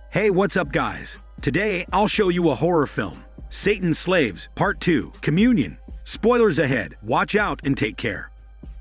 Hey, what's up guys? Today I'll show you a horror film, Satan's Slaves, Part 2, Communion. Spoilers ahead, watch out and take care.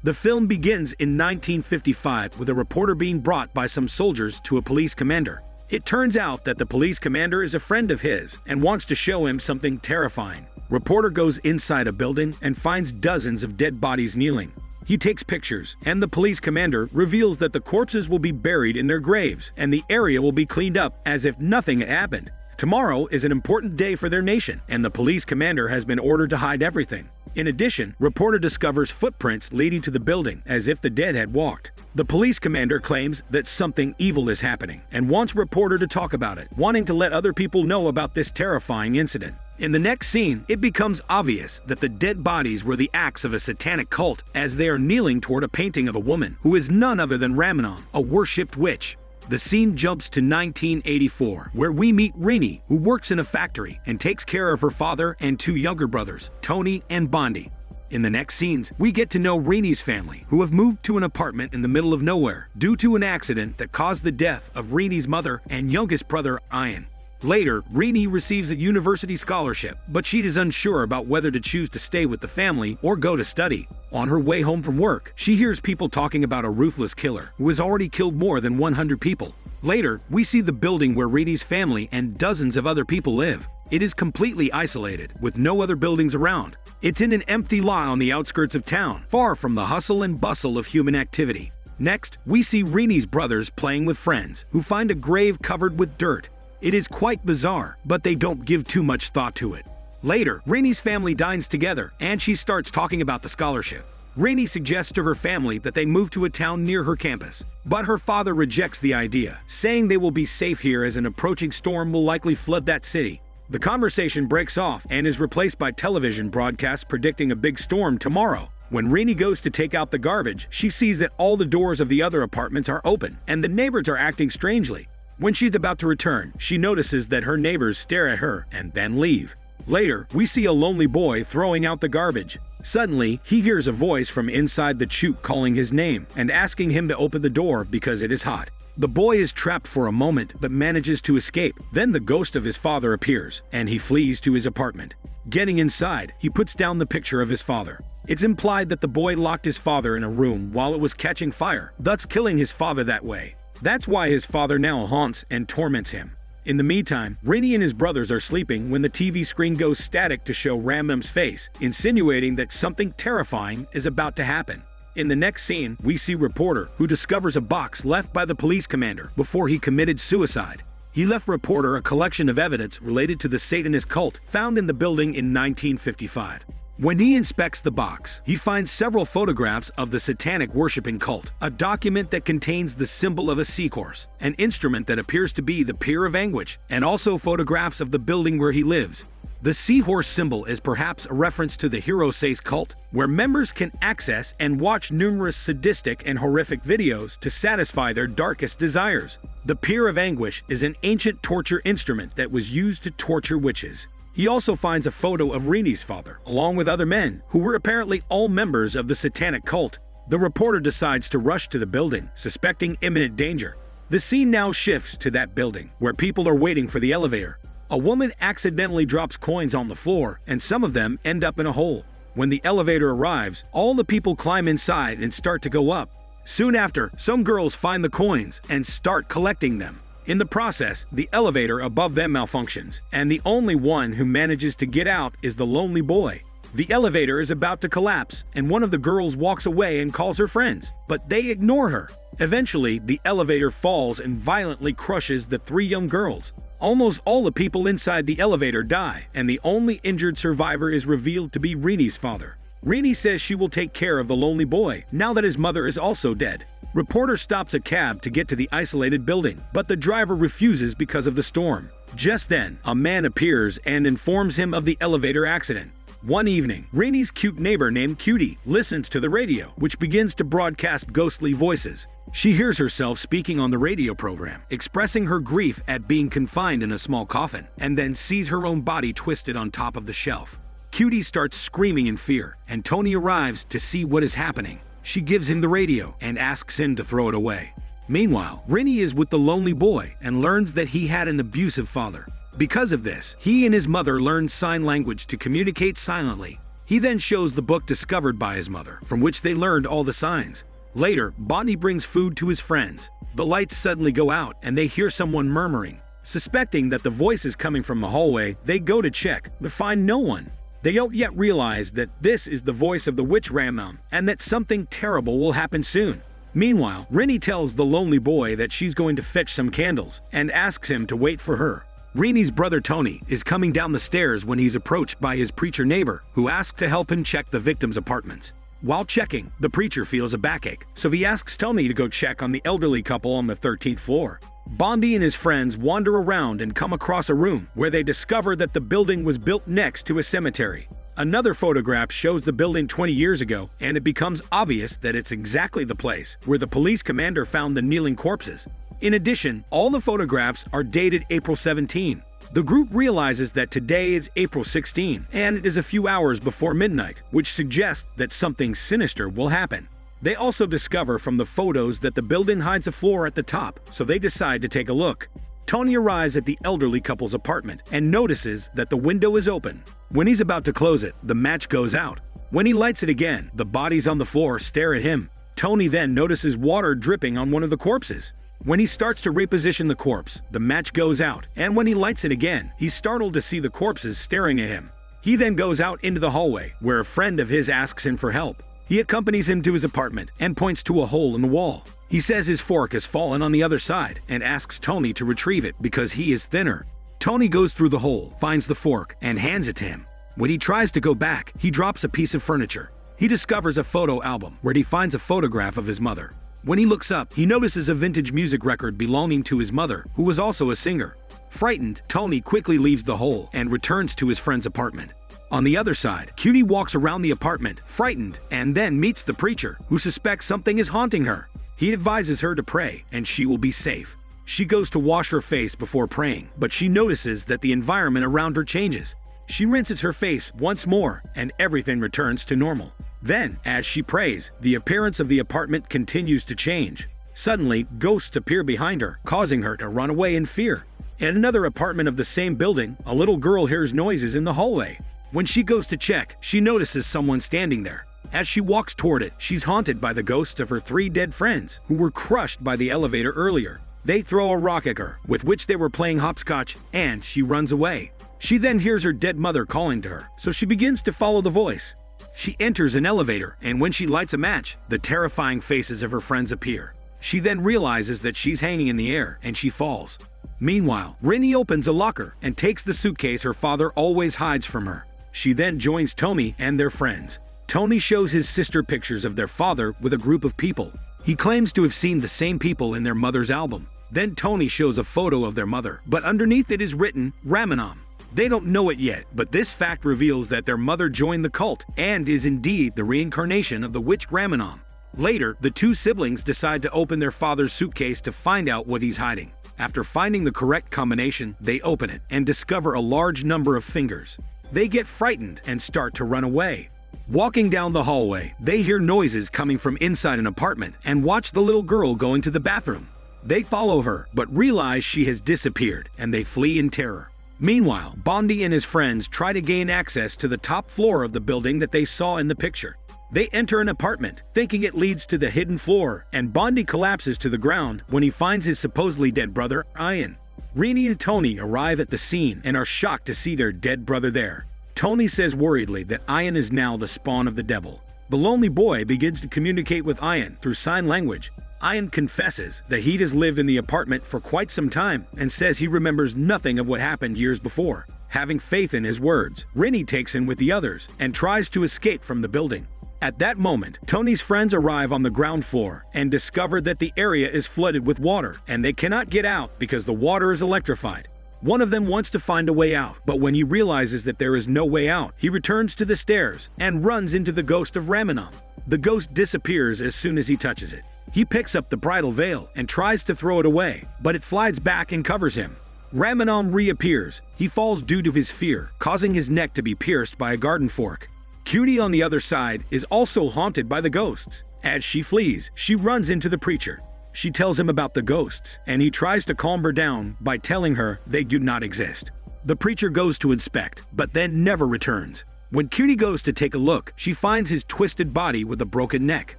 The film begins in 1955 with a reporter being brought by some soldiers to a police commander. It turns out that the police commander is a friend of his and wants to show him something terrifying. Reporter goes inside a building and finds dozens of dead bodies kneeling. He takes pictures, and the police commander reveals that the corpses will be buried in their graves and the area will be cleaned up as if nothing had happened. Tomorrow is an important day for their nation, and the police commander has been ordered to hide everything. In addition, reporter discovers footprints leading to the building as if the dead had walked. The police commander claims that something evil is happening and wants reporter to talk about it, wanting to let other people know about this terrifying incident. In the next scene, it becomes obvious that the dead bodies were the acts of a satanic cult as they are kneeling toward a painting of a woman who is none other than Ramanon, a worshipped witch. The scene jumps to 1984, where we meet Rainey, who works in a factory and takes care of her father and two younger brothers, Tony and Bondi. In the next scenes, we get to know Rainey's family, who have moved to an apartment in the middle of nowhere due to an accident that caused the death of Rainey's mother and youngest brother, Ian. Later, Rainey receives a university scholarship, but she is unsure about whether to choose to stay with the family or go to study. On her way home from work, she hears people talking about a ruthless killer who has already killed more than 100 people. Later, we see the building where Rainey's family and dozens of other people live. It is completely isolated, with no other buildings around. It's in an empty lot on the outskirts of town, far from the hustle and bustle of human activity. Next, we see Rainey's brothers playing with friends, who find a grave covered with dirt. It is quite bizarre, but they don't give too much thought to it. Later, Rainey's family dines together, and she starts talking about the scholarship. Rainey suggests to her family that they move to a town near her campus, but her father rejects the idea, saying they will be safe here as an approaching storm will likely flood that city. The conversation breaks off and is replaced by television broadcasts predicting a big storm tomorrow. When Rainey goes to take out the garbage, she sees that all the doors of the other apartments are open, and the neighbors are acting strangely. When she's about to return, she notices that her neighbors stare at her and then leave. Later, we see a lonely boy throwing out the garbage. Suddenly, he hears a voice from inside the chute calling his name and asking him to open the door because it is hot. The boy is trapped for a moment but manages to escape. Then the ghost of his father appears, and he flees to his apartment. Getting inside, he puts down the picture of his father. It's implied that the boy locked his father in a room while it was catching fire, thus killing his father that way. That's why his father now haunts and torments him. In the meantime, Rainey and his brothers are sleeping when the TV screen goes static to show Ramnum's face, insinuating that something terrifying is about to happen. In the next scene, we see Reporter, who discovers a box left by the police commander before he committed suicide. He left Reporter a collection of evidence related to the Satanist cult found in the building in 1955. When he inspects the box, he finds several photographs of the satanic worshipping cult, a document that contains the symbol of a seahorse, an instrument that appears to be the Pier of Anguish, and also photographs of the building where he lives. The seahorse symbol is perhaps a reference to the Hirosei's cult, where members can access and watch numerous sadistic and horrific videos to satisfy their darkest desires. The Pier of Anguish is an ancient torture instrument that was used to torture witches. He also finds a photo of Rainey's father, along with other men, who were apparently all members of the satanic cult. The reporter decides to rush to the building, suspecting imminent danger. The scene now shifts to that building, where people are waiting for the elevator. A woman accidentally drops coins on the floor, and some of them end up in a hole. When the elevator arrives, all the people climb inside and start to go up. Soon after, some girls find the coins and start collecting them. In the process, the elevator above them malfunctions, and the only one who manages to get out is the lonely boy. The elevator is about to collapse, and one of the girls walks away and calls her friends, but they ignore her. Eventually, the elevator falls and violently crushes the three young girls. Almost all the people inside the elevator die, and the only injured survivor is revealed to be Rainey's father. Rainey says she will take care of the lonely boy, now that his mother is also dead. Reporter stops a cab to get to the isolated building, but the driver refuses because of the storm. Just then, a man appears and informs him of the elevator accident. One evening, Rainey's cute neighbor named Cutie listens to the radio, which begins to broadcast ghostly voices. She hears herself speaking on the radio program, expressing her grief at being confined in a small coffin, and then sees her own body twisted on top of the shelf. Cutie starts screaming in fear, and Tony arrives to see what is happening. She gives him the radio and asks him to throw it away. Meanwhile, Rinny is with the lonely boy and learns that he had an abusive father. Because of this, he and his mother learn sign language to communicate silently. He then shows the book discovered by his mother, from which they learned all the signs. Later, Bonnie brings food to his friends. The lights suddenly go out and they hear someone murmuring. Suspecting that the voice is coming from the hallway, they go to check, but find no one. They don't yet realize that this is the voice of the witch Ramon and that something terrible will happen soon. Meanwhile, Rinny tells the lonely boy that she's going to fetch some candles and asks him to wait for her. Rinny's brother Tony is coming down the stairs when he's approached by his preacher neighbor, who asks to help him check the victim's apartments. While checking, the preacher feels a backache, so he asks Tony to go check on the elderly couple on the 13th floor. Bondi and his friends wander around and come across a room where they discover that the building was built next to a cemetery. Another photograph shows the building 20 years ago, and it becomes obvious that it's exactly the place where the police commander found the kneeling corpses. In addition, all the photographs are dated April 17. The group realizes that today is April 16, and it is a few hours before midnight, which suggests that something sinister will happen. They also discover from the photos that the building hides a floor at the top, so they decide to take a look. Tony arrives at the elderly couple's apartment and notices that the window is open. When he's about to close it, the match goes out. When he lights it again, the bodies on the floor stare at him. Tony then notices water dripping on one of the corpses. When he starts to reposition the corpse, the match goes out, and when he lights it again, he's startled to see the corpses staring at him. He then goes out into the hallway, where a friend of his asks him for help. He accompanies him to his apartment and points to a hole in the wall. He says his fork has fallen on the other side and asks Tony to retrieve it because he is thinner. Tony goes through the hole, finds the fork, and hands it to him. When he tries to go back, he drops a piece of furniture. He discovers a photo album where he finds a photograph of his mother. When he looks up, he notices a vintage music record belonging to his mother, who was also a singer. Frightened, Tony quickly leaves the hole and returns to his friend's apartment. On the other side, Cutie walks around the apartment, frightened, and then meets the preacher, who suspects something is haunting her. He advises her to pray, and she will be safe. She goes to wash her face before praying, but she notices that the environment around her changes. She rinses her face once more, and everything returns to normal. Then, as she prays, the appearance of the apartment continues to change. Suddenly, ghosts appear behind her, causing her to run away in fear. In another apartment of the same building, a little girl hears noises in the hallway. When she goes to check, she notices someone standing there. As she walks toward it, she's haunted by the ghosts of her 3 dead friends, who were crushed by the elevator earlier. They throw a rock at her, with which they were playing hopscotch, and she runs away. She then hears her dead mother calling to her, so she begins to follow the voice. She enters an elevator, and when she lights a match, the terrifying faces of her friends appear. She then realizes that she's hanging in the air, and she falls. Meanwhile, Rinny opens a locker and takes the suitcase her father always hides from her. She then joins Tony and their friends. Tony shows his sister pictures of their father with a group of people. He claims to have seen the same people in their mother's album. Then Tony shows a photo of their mother, but underneath it is written, Ramanom. They don't know it yet, but this fact reveals that their mother joined the cult and is indeed the reincarnation of the witch Ramanom. Later, the 2 siblings decide to open their father's suitcase to find out what he's hiding. After finding the correct combination, they open it and discover a large number of fingers. They get frightened and start to run away. Walking down the hallway, they hear noises coming from inside an apartment and watch the little girl going to the bathroom. They follow her, but realize she has disappeared, and they flee in terror. Meanwhile, Bondi and his friends try to gain access to the top floor of the building that they saw in the picture. They enter an apartment, thinking it leads to the hidden floor, and Bondi collapses to the ground when he finds his supposedly dead brother, Ian. Rinny and Tony arrive at the scene and are shocked to see their dead brother there. Tony says worriedly that Ian is now the spawn of the devil. The lonely boy begins to communicate with Ian through sign language. Ian confesses that he has lived in the apartment for quite some time and says he remembers nothing of what happened years before. Having faith in his words, Rinny takes him with the others and tries to escape from the building. At that moment, Tony's friends arrive on the ground floor and discover that the area is flooded with water and they cannot get out because the water is electrified. One of them wants to find a way out, but when he realizes that there is no way out, he returns to the stairs and runs into the ghost of Ramanom. The ghost disappears as soon as he touches it. He picks up the bridal veil and tries to throw it away, but it flies back and covers him. Ramanom reappears. He falls due to his fear, causing his neck to be pierced by a garden fork. Cutie on the other side is also haunted by the ghosts. As she flees, she runs into the preacher. She tells him about the ghosts, and he tries to calm her down by telling her they do not exist. The preacher goes to inspect, but then never returns. When Cutie goes to take a look, she finds his twisted body with a broken neck.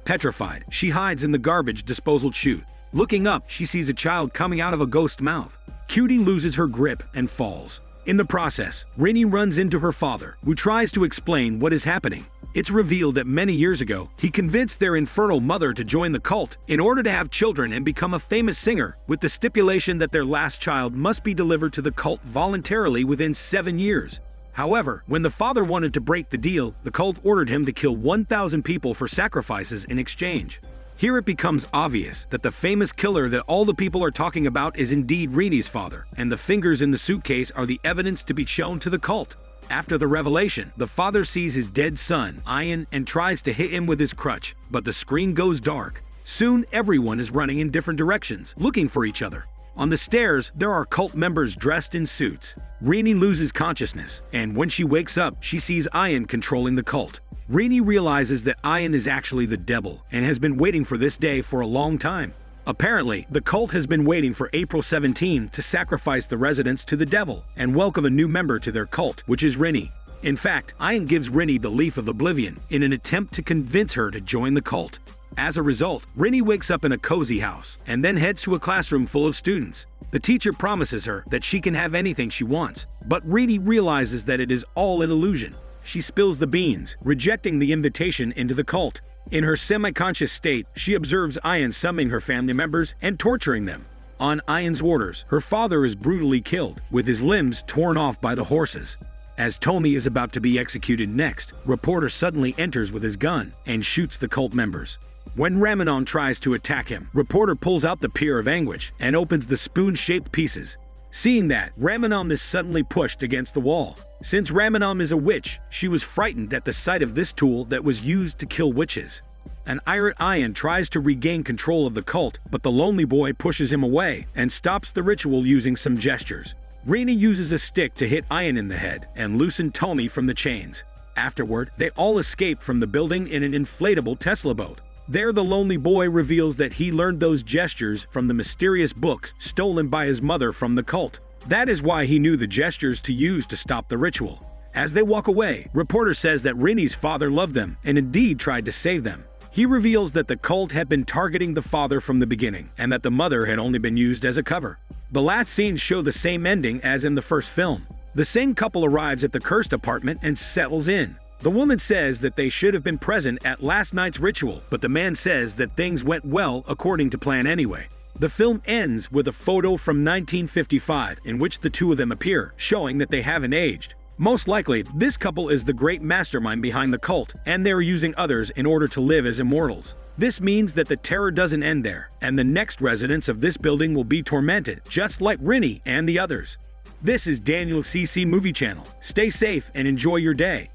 Petrified, she hides in the garbage disposal chute. Looking up, she sees a child coming out of a ghost mouth. Cutie loses her grip and falls. In the process, Rinny runs into her father, who tries to explain what is happening. It's revealed that many years ago, he convinced their infernal mother to join the cult in order to have children and become a famous singer, with the stipulation that their last child must be delivered to the cult voluntarily within 7 years. However, when the father wanted to break the deal, the cult ordered him to kill 1,000 people for sacrifices in exchange. Here it becomes obvious that the famous killer that all the people are talking about is indeed Rinny's father, and the fingers in the suitcase are the evidence to be shown to the cult. After the revelation, the father sees his dead son, Ian, and tries to hit him with his crutch, but the screen goes dark. Soon, everyone is running in different directions, looking for each other. On the stairs, there are cult members dressed in suits. Rinny loses consciousness, and when she wakes up, she sees Ian controlling the cult. Rinny realizes that Ian is actually the devil and has been waiting for this day for a long time. Apparently, the cult has been waiting for April 17 to sacrifice the residents to the devil and welcome a new member to their cult, which is Rinny. In fact, Ian gives Rinny the Leaf of Oblivion in an attempt to convince her to join the cult. As a result, Rinny wakes up in a cozy house and then heads to a classroom full of students. The teacher promises her that she can have anything she wants, but Rinny realizes that it is all an illusion. She spills the beans, rejecting the invitation into the cult. In her semi-conscious state, she observes Ian summoning her family members and torturing them. On Ian's orders, her father is brutally killed, with his limbs torn off by the horses. As Tommy is about to be executed next, Reporter suddenly enters with his gun and shoots the cult members. When Ramanon tries to attack him, Reporter pulls out the Pier of Anguish and opens the spoon-shaped pieces. Seeing that, Ramanon is suddenly pushed against the wall. Since Ramanon is a witch, she was frightened at the sight of this tool that was used to kill witches. An irate Ian tries to regain control of the cult, but the lonely boy pushes him away and stops the ritual using some gestures. Rinny uses a stick to hit Ian in the head and loosen Tommy from the chains. Afterward, they all escape from the building in an inflatable Tesla boat. There, the lonely boy reveals that he learned those gestures from the mysterious books stolen by his mother from the cult. That is why he knew the gestures to use to stop the ritual. As they walk away, Reporter says that Rinny's father loved them and indeed tried to save them. He reveals that the cult had been targeting the father from the beginning and that the mother had only been used as a cover. The last scenes show the same ending as in the first film. The same couple arrives at the cursed apartment and settles in. The woman says that they should have been present at last night's ritual, but the man says that things went well according to plan anyway. The film ends with a photo from 1955 in which the two of them appear, showing that they haven't aged. Most likely, this couple is the great mastermind behind the cult, and they are using others in order to live as immortals. This means that the terror doesn't end there, and the next residents of this building will be tormented, just like Rinny and the others. This is Daniel CC Movie Channel. Stay safe and enjoy your day.